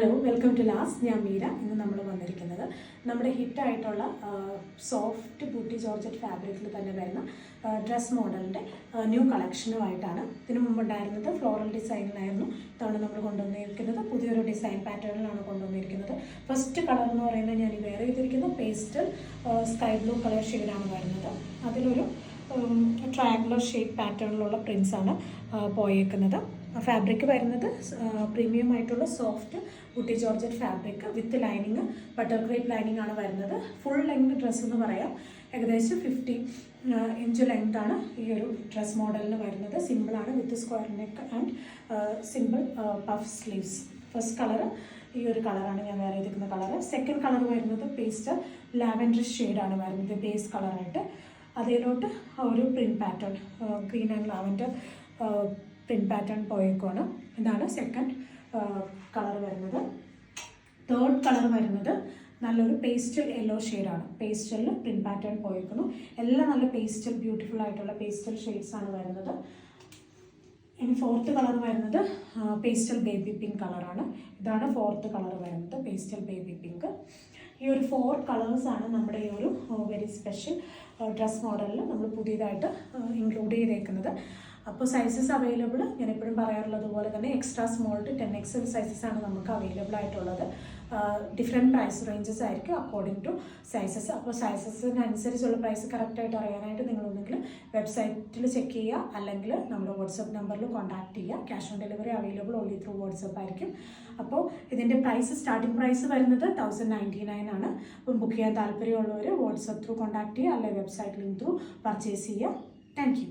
Hello, welcome to last. ഞാൻ മീര. ഇന്ന് നമ്മൾ വന്നിരിക്കുന്നത് നമ്മുടെ ഹിറ്റായിട്ടുള്ള സോഫ്റ്റ് ബൂട്ടി ജോർജറ്റ് ഫാബ്രിക്കിൽ തന്നെ വരുന്ന ഡ്രസ് മോഡലിൻ്റെ ന്യൂ കളക്ഷനുമായിട്ടാണ്. ഇതിനു മുമ്പുണ്ടായിരുന്നത് ഫ്ലോറൽ ഡിസൈനിലായിരുന്നു. ഇത്തവണ നമ്മൾ കൊണ്ടുവന്നിരിക്കുന്നത് പുതിയൊരു ഡിസൈൻ പാറ്റേണിലാണ് കൊണ്ടുവന്നിരിക്കുന്നത്. ഫസ്റ്റ് കളർ എന്ന് പറയുന്നത് ഞാൻ വേറെ ചെയ്തിരിക്കുന്നത് പേസ്റ്റൽ സ്കൈ ബ്ലൂ കളർ ഷെയ്ഡാണ് വരുന്നത്. അതിലൊരു ട്രയാങ്കുലർ ഷേപ്പ് പാറ്റേണിലുള്ള പ്രിൻസാണ് പോയേക്കുന്നത്. ഫാബ്രിക് വരുന്നത് പ്രീമിയം ആയിട്ടുള്ള soft booty georgette fabric with lining, butter crepe lining ആണ് വരുന്നത്. ഫുൾ ലെങ്ത് ഡ്രസ്സ് എന്ന് പറയാം. ഏകദേശം 50 ഇഞ്ച് ലെങ്ത് ആണ് ഈ ഒരു ഡ്രസ് മോഡലിന് വരുന്നത്. സിമ്പിളാണ്, with square neck and simple puff sleeves. First colour ഈ ഒരു കളറാണ് ഞാൻ വേറെ ചെയ്തിരിക്കുന്ന കളർ. സെക്കൻഡ് കളർ വരുന്നത് പേസ്റ്റൽ ലാവൻഡർ ഷെയ്ഡാണ് വരുന്നത് ബേസ് കളറായിട്ട്. അതിലോട്ട് ഒരു print pattern green and lavender print pattern പോയേക്കുവാണ്. ഇതാണ് സെക്കൻഡ് കളർ വരുന്നത്. തേർഡ് കളർ വരുന്നത് നല്ലൊരു പേസ്റ്റൽ യെല്ലോ ഷെയ്ഡാണ്. പേസ്റ്റലിൽ പ്രിൻറ്റ് പാറ്റേൺ പോയേക്കുന്നു. എല്ലാം നല്ല പേസ്റ്റൽ, ബ്യൂട്ടിഫുൾ ആയിട്ടുള്ള പേസ്റ്റൽ ഷെയ്ഡ്സ് ആണ് വരുന്നത്. ഇനി ഫോർത്ത് കളർ വരുന്നത് പേസ്റ്റൽ ബേബി പിങ്ക് കളറാണ്. ഇതാണ് ഫോർത്ത് കളർ വരുന്നത്, പേസ്റ്റൽ ബേബി പിങ്ക്. ഈ ഒരു 4 കളേഴ്സാണ് നമ്മുടെ ഈ ഒരു വെരി സ്പെഷ്യൽ ഡ്രസ് മോഡലിൽ നമ്മൾ പുതിയതായിട്ട് ഇൻക്ലൂഡ് ചെയ്തേക്കുന്നത്. അപ്പോൾ സൈസസ് അവൈലബിൾ ഞാൻ എപ്പോഴും പറയാറുള്ളത് പോലെ തന്നെ extra small to 10XL sizes ആണ് നമുക്ക് അവൈലബിൾ ആയിട്ടുള്ളത്. ഡിഫറെൻറ്റ് പ്രൈസ് റേഞ്ചസ് ആയിരിക്കും അക്കോർഡിംഗ് ടു സൈസസ്. അപ്പോൾ സൈസസിനനുസരിച്ചുള്ള പ്രൈസ് കറക്റ്റായിട്ട് അറിയാനായിട്ട് നിങ്ങളൊന്നെങ്കിൽ വെബ്സൈറ്റിൽ ചെക്ക് ചെയ്യുക, അല്ലെങ്കിൽ നമ്മുടെ വാട്സപ്പ് നമ്പറിൽ കോൺടാക്ട് ചെയ്യുക. Cash on delivery available only through WhatsApp ആയിരിക്കും. അപ്പോൾ ഇതിൻ്റെ പ്രൈസ്, സ്റ്റാർട്ടിംഗ് പ്രൈസ് വരുന്നത് 1099 ആണ്. അപ്പം ബുക്ക് ചെയ്യാൻ താല്പര്യമുള്ളവർ വാട്സപ്പ് ത്രൂ കോൺടാക്ട് ചെയ്യുക, അല്ലെങ്കിൽ വെബ്സൈറ്റ് ലിങ്ക് ത്രൂ പർച്ചേസ് ചെയ്യുക. Thank you.